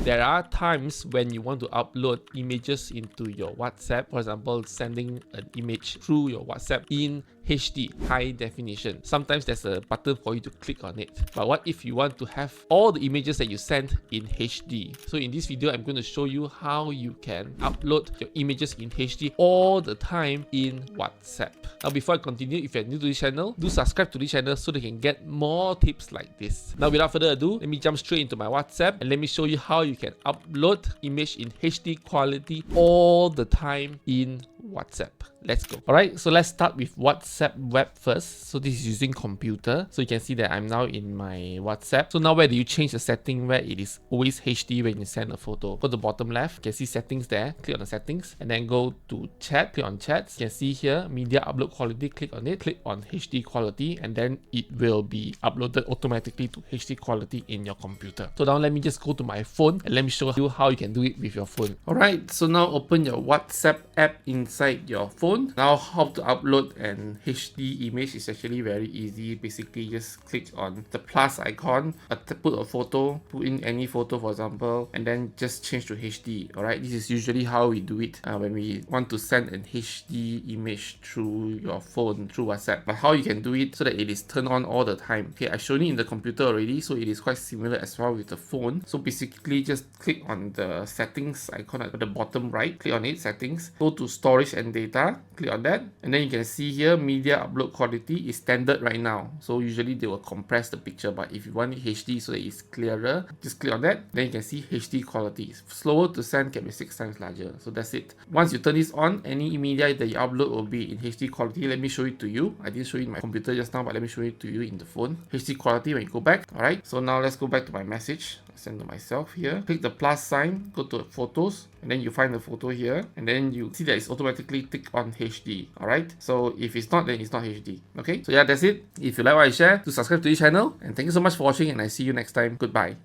There are times when you want to upload images into your WhatsApp, for example, sending an image through your WhatsApp in HD, high definition. Sometimes there's a button for you to click on it. But what if you want to have all the images that you send in HD? So in this video, I'm going to show you how you can upload your images in HD all the time in WhatsApp. Now, before I continue, if you're new to this channel, do subscribe to this channel so that you can get more tips like this. Now, without further ado, let me jump straight into my WhatsApp and let me show you how you can upload image in HD quality all the time in WhatsApp. Let's go. Alright, so let's start with WhatsApp web first. So this is using computer. So you can see that I'm now in my WhatsApp. So now where do you change the setting where it is always HD when you send a photo? Go to the bottom left, you can see settings there. Click on the settings and then go to chat. Click on chats. You can see here media upload quality. Click on it. Click on HD quality and then it will be uploaded automatically to HD quality in your computer. So now let me just go to my phone and let me show you how you can do it with your phone. Alright, so now open your WhatsApp app inside your phone. Now how to upload an HD image is actually very easy. Basically just click on the plus icon, put a photo, put in any photo for example, and then just change to HD. Alright, this is usually how we do it when we want to send an HD image through your phone, through WhatsApp. But how you can do it so that it is turned on all the time. Okay, I've shown it in the computer already, so it is quite similar as well with the phone. So basically just click on the settings icon at the bottom right, click on it, settings, go to storage and data, click on that, and then you can see here media upload quality is standard right now. So usually they will compress the picture, but if you want it HD so that it's clearer, just click on that. Then you can see HD quality. Slower to send can be 6 times larger. So that's it. Once you turn this on, any media that you upload will be in HD quality. Let me show it to you. I didn't show it in my computer just now, but let me show it to you in the phone. HD quality when you go back. Alright, so now let's go back to my message. I send to myself here. Click the plus sign, go to photos, and then you find the photo here, and then you see that it's automatically tick on HD. Alright, so if it's not, then it's not HD. Okay, so yeah, that's it. If you like what I share, do subscribe to this channel, and thank you so much for watching, and I see you next time. Goodbye.